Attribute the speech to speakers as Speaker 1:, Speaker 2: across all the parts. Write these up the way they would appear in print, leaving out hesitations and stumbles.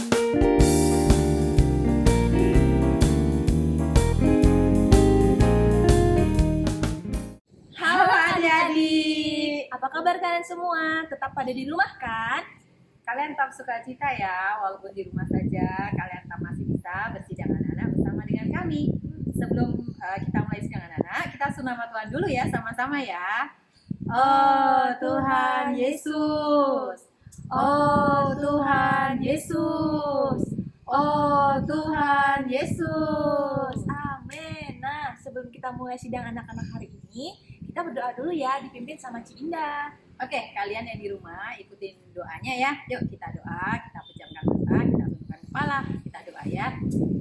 Speaker 1: Halo adik-adik,
Speaker 2: Apa kabar kalian semua? Tetap pada di rumah kan?
Speaker 1: kalian tetap sukacita ya, walaupun di rumah saja, kalian tetap masih bisa bersidang anak-anak bersama dengan kami. Sebelum kita mulai sidang anak-anak, kita sunah nama Tuhan dulu ya, sama-sama ya. Oh Tuhan Yesus, oh Tuhan Yesus, oh Tuhan Yesus.
Speaker 2: Amin. Nah, sebelum kita mulai sidang anak-anak hari ini, kita berdoa dulu ya, dipimpin sama Ci Indah.
Speaker 1: Oke, kalian yang di rumah ikutin doanya ya. Yuk kita doa, kita pejamkan mata, kita tundukkan kepala, kita doa ya.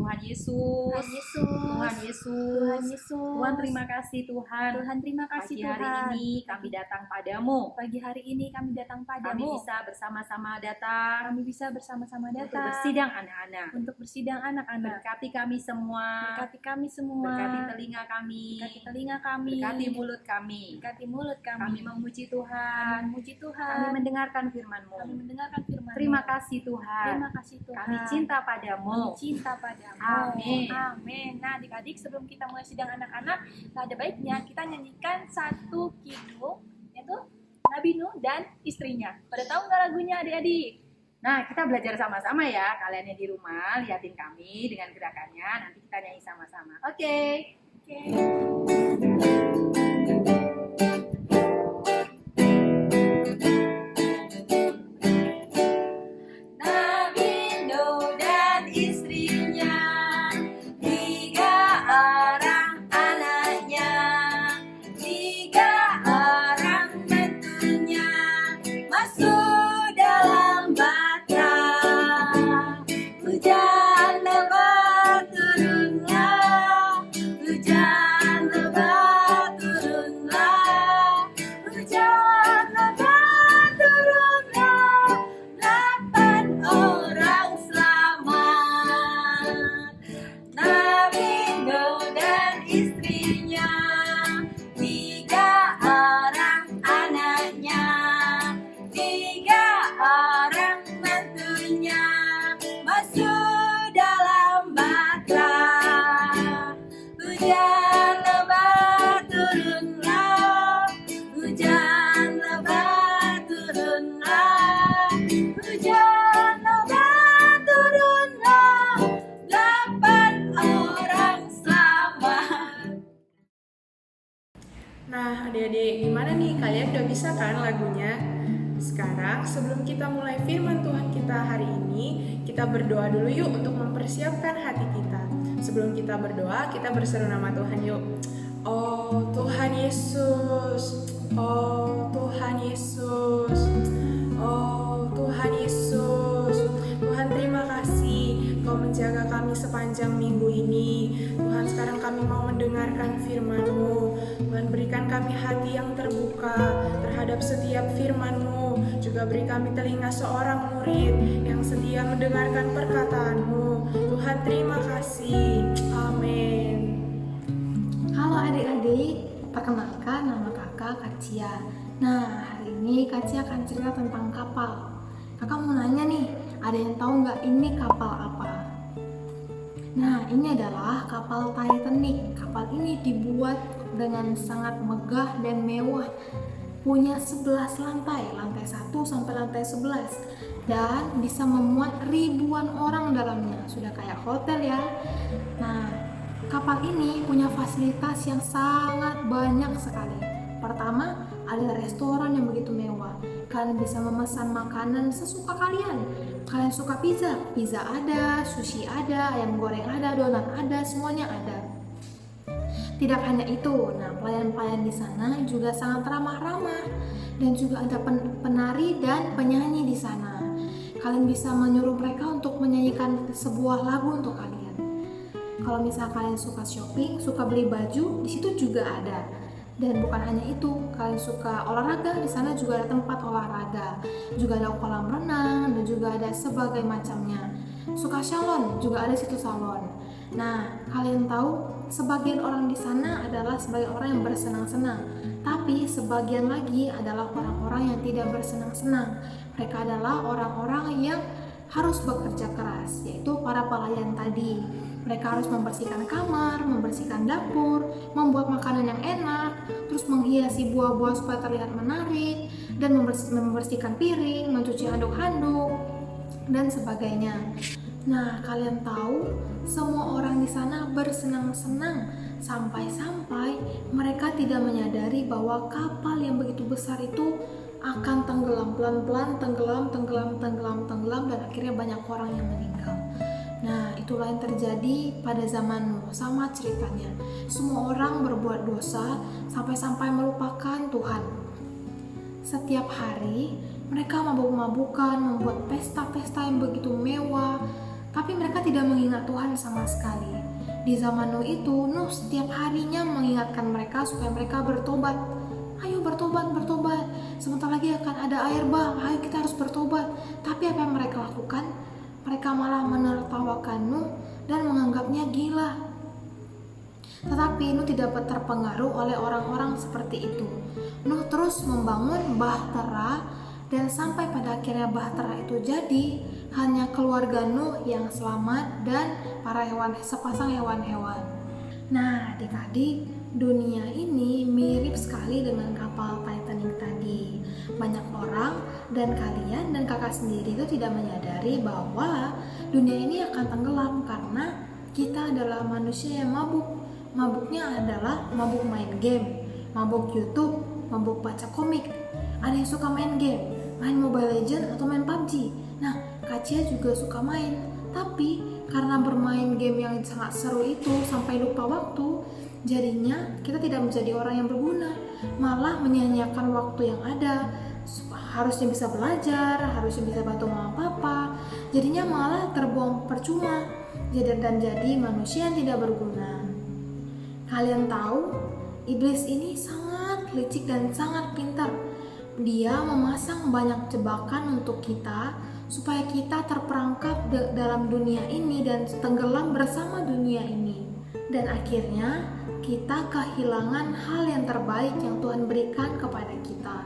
Speaker 1: Tuhan Yesus, Tuhan Yesus, Tuhan terima kasih Tuhan.
Speaker 2: Tuhan terima kasih
Speaker 1: Pagi
Speaker 2: Tuhan.
Speaker 1: hari ini kami datang padamu.
Speaker 2: Pagi hari ini kami datang
Speaker 1: Kami
Speaker 2: padamu.
Speaker 1: bisa bersama-sama datang
Speaker 2: Kami bisa bersama-sama
Speaker 1: untuk
Speaker 2: datang
Speaker 1: bersidang anak-anak.
Speaker 2: untuk bersidang anak-anak.
Speaker 1: Berkati kami semua.
Speaker 2: Berkati kami semua.
Speaker 1: Berkati telinga kami.
Speaker 2: Berkati telinga kami.
Speaker 1: Berkati mulut kami.
Speaker 2: Berkati mulut
Speaker 1: Kami
Speaker 2: kami.
Speaker 1: memuji
Speaker 2: Kami
Speaker 1: Tuhan.
Speaker 2: memuji
Speaker 1: Kami
Speaker 2: Tuhan.
Speaker 1: mendengarkan firman-Mu.
Speaker 2: Kami mendengarkan firman.
Speaker 1: Terima kasih Tuhan.
Speaker 2: Terima kasih Tuhan.
Speaker 1: Kami cinta
Speaker 2: Kami
Speaker 1: padamu.
Speaker 2: cinta padamu.
Speaker 1: Amin.
Speaker 2: Amin. Nah, adik-adik, sebelum kita mulai sidang anak-anak, nah ada baiknya kita nyanyikan satu kidung, yaitu Nabi Nuh dan istrinya. Pada tahu nggak lagunya adik-adik?
Speaker 1: Nah, kita belajar sama-sama ya. Kalian yang di rumah, liatin kami dengan gerakannya. Nanti kita nyanyi sama-sama. Oke.
Speaker 2: Oke.
Speaker 1: Nabi Nuh dan istrinya, 3 orang anaknya, 3 orang mentunya, masuk dalam batra. Hujan lebat turunlah, hujan lebat turunlah, hujan lebat turunlah. 8 orang selamat. Nabi Nuh dan istrinya, 3 orang anaknya, 3 orang mentunya, masuk dalam batra. Hujan lebat turunlah, hujan lebat turunlah, hujan lebat turunlah. 8 orang selamat.
Speaker 3: Nah, adik-adik, gimana nih? Kalian udah bisa kan lagunya? Sekarang, sebelum kita mulai firman Tuhan kita hari ini, kita berdoa dulu yuk untuk mempersiapkan hati kita. Sebelum kita berdoa, kita berseru nama Tuhan yuk. Oh Tuhan Yesus, oh Tuhan Yesus, oh Tuhan Yesus. Tuhan terima kasih Kau menjaga kami sepanjang minggu ini. Tuhan, sekarang kami mau mendengarkan firman-Mu. Tuhan, berikan kami hati yang terbuka terhadap setiap firman-Mu. Juga beri kami telinga seorang murid yang setia mendengarkan perkataan-Mu. Tuhan, terima kasih. Amin.
Speaker 4: Halo adik-adik, perkenalkan nama kakak Kacia. Nah, hari ini Kacia akan cerita tentang kapal. Kakak mau nanya nih, ada yang tahu nggak ini kapal apa? Nah, ini adalah kapal Titanic. Kapal ini dibuat dengan sangat megah dan mewah. Punya 11 lantai, lantai 1 sampai lantai 11. Dan bisa memuat ribuan orang dalamnya. Sudah kayak hotel ya. Nah, kapal ini punya fasilitas yang sangat banyak sekali. Pertama, ada restoran yang begitu mewah. Kalian bisa memesan makanan sesuka kalian. Kalian suka pizza? Pizza ada, sushi ada, ayam goreng ada, donat ada, semuanya ada. Tidak hanya itu, nah pelayan-pelayan di sana juga sangat ramah-ramah dan juga ada penari dan penyanyi di sana. Kalian bisa menyuruh mereka untuk menyanyikan sebuah lagu untuk kalian. Kalau misalnya kalian suka shopping, suka beli baju, di situ juga ada. Dan bukan hanya itu, kalian suka olahraga, di sana juga ada tempat olahraga. Juga ada kolam renang dan juga ada sebagai macamnya. Suka salon, juga ada situ salon. Nah, kalian tahu sebagian orang di sana adalah sebagai orang yang bersenang-senang, tapi sebagian lagi adalah orang-orang yang tidak bersenang-senang. Mereka adalah orang-orang yang harus bekerja keras, yaitu para pelayan tadi. Mereka harus membersihkan kamar, membersihkan dapur, membuat makanan yang enak, terus menghiasi buah-buah supaya terlihat menarik, dan membersihkan piring, mencuci handuk-handuk, dan sebagainya. Nah, kalian tahu, semua orang di sana bersenang-senang sampai-sampai mereka tidak menyadari bahwa kapal yang begitu besar itu akan tenggelam pelan-pelan, tenggelam, dan akhirnya banyak orang yang meninggal. Nah, itulah yang terjadi pada zaman Nuh. Sama ceritanya, semua orang berbuat dosa sampai-sampai melupakan Tuhan. Setiap hari mereka mabuk-mabukan, membuat pesta-pesta yang begitu mewah, tapi mereka tidak mengingat Tuhan sama sekali. Di zaman Nuh itu, Nuh setiap harinya mengingatkan mereka supaya mereka bertobat. Ayo bertobat. Sebentar lagi akan ada air bah. Ayo kita harus bertobat. Tapi apa yang mereka lakukan? Mereka malah menertawakan Nuh dan menganggapnya gila. Tetapi Nuh tidak terpengaruh oleh orang-orang seperti itu. Nuh terus membangun bahtera, dan sampai pada akhirnya bahtera itu jadi, hanya keluarga Nuh yang selamat dan sepasang hewan-hewan. Nah, adik-adik, dunia ini mirip sekali dengan kapal Titanic tadi. Banyak orang dan kalian dan kakak sendiri itu tidak menyadari bahwa dunia ini akan tenggelam karena kita adalah manusia yang mabuk. Mabuknya adalah mabuk main game, mabuk YouTube, mabuk baca komik. Ada yang suka main game, main Mobile Legends atau main PUBG. Nah, Kacia juga suka main, tapi karena bermain game yang sangat seru itu sampai lupa waktu, jadinya kita tidak menjadi orang yang berguna, malah menyia-nyiakan waktu yang ada. Harusnya bisa belajar, harusnya bisa bantu mama papa, jadinya malah terbuang percuma, dan jadi manusia yang tidak berguna. Kalian tahu, iblis ini sangat licik dan sangat pintar. Dia memasang banyak jebakan untuk kita supaya kita terperangkap dalam dunia ini dan tenggelam bersama dunia ini. Dan akhirnya kita kehilangan hal yang terbaik yang Tuhan berikan kepada kita.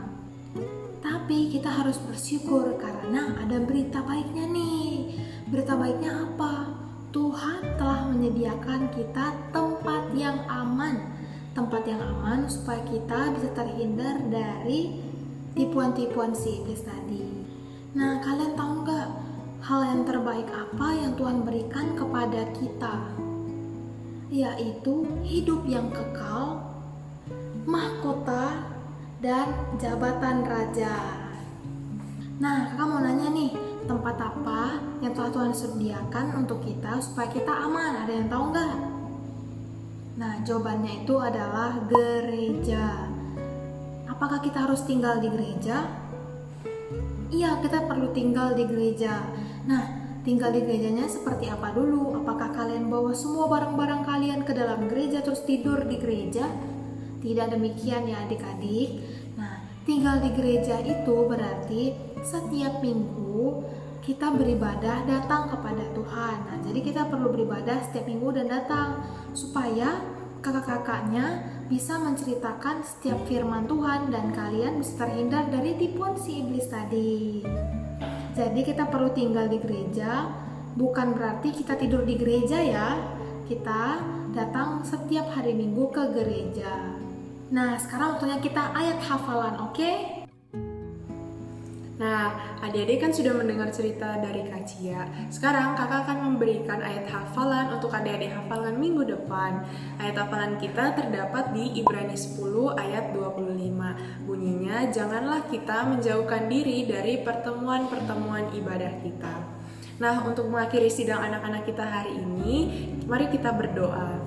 Speaker 4: Tapi kita harus bersyukur karena ada berita baiknya nih. Berita baiknya apa? Tuhan telah menyediakan kita tempat yang aman. Tempat yang aman supaya kita bisa terhindar dari tipuan-tipuan si iblis tadi. Nah, kalian tahu nggak hal yang terbaik apa yang Tuhan berikan kepada kita? Yaitu hidup yang kekal, mahkota, dan jabatan raja. Nah, kakak mau nanya nih, tempat apa yang telah Tuhan sediakan untuk kita supaya kita aman? Ada yang tahu nggak? Nah, jawabannya itu adalah gereja. Apakah kita harus tinggal di gereja? Iya, kita perlu tinggal di gereja. Nah, tinggal di gerejanya seperti apa dulu? Apakah kalian bawa semua barang-barang kalian ke dalam gereja terus tidur di gereja? Tidak demikian ya adik-adik. Nah, tinggal di gereja itu berarti setiap minggu kita beribadah datang kepada Tuhan. Nah, jadi kita perlu beribadah setiap minggu dan datang supaya kakak-kakaknya bisa menceritakan setiap firman Tuhan dan kalian bisa terhindar dari tipuan si iblis tadi. Jadi kita perlu tinggal di gereja, bukan berarti kita tidur di gereja ya. Kita datang setiap hari Minggu ke gereja. Nah, sekarang waktunya kita ayat hafalan, oke?
Speaker 3: Nah, adik-adik kan sudah mendengar cerita dari Kak Cia. Sekarang kakak akan memberikan ayat hafalan untuk adik-adik hafalan minggu depan. Ayat hafalan kita terdapat di Ibrani 10 ayat 25. Bunyinya, janganlah kita menjauhkan diri dari pertemuan-pertemuan ibadah kita. Nah, untuk mengakhiri sidang anak-anak kita hari ini, mari kita berdoa.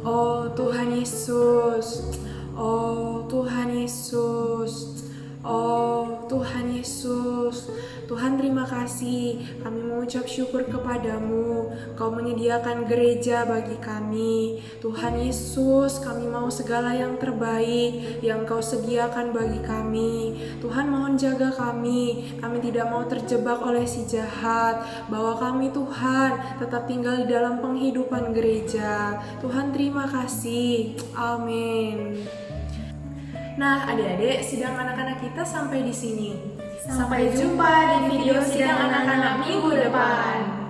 Speaker 3: Oh Tuhan Yesus, oh Tuhan Yesus, oh Tuhan Yesus, Tuhan terima kasih, kami mengucap syukur kepadamu, Kau menyediakan gereja bagi kami. Tuhan Yesus, kami mau segala yang terbaik yang Kau sediakan bagi kami. Tuhan mohon jaga kami tidak mau terjebak oleh si jahat, bahwa kami Tuhan tetap tinggal di dalam penghidupan gereja. Tuhan terima kasih, amin. Nah, adik-adik, sidang anak-anak kita sampai di sini. Sampai jumpa di video sidang anak-anak minggu depan.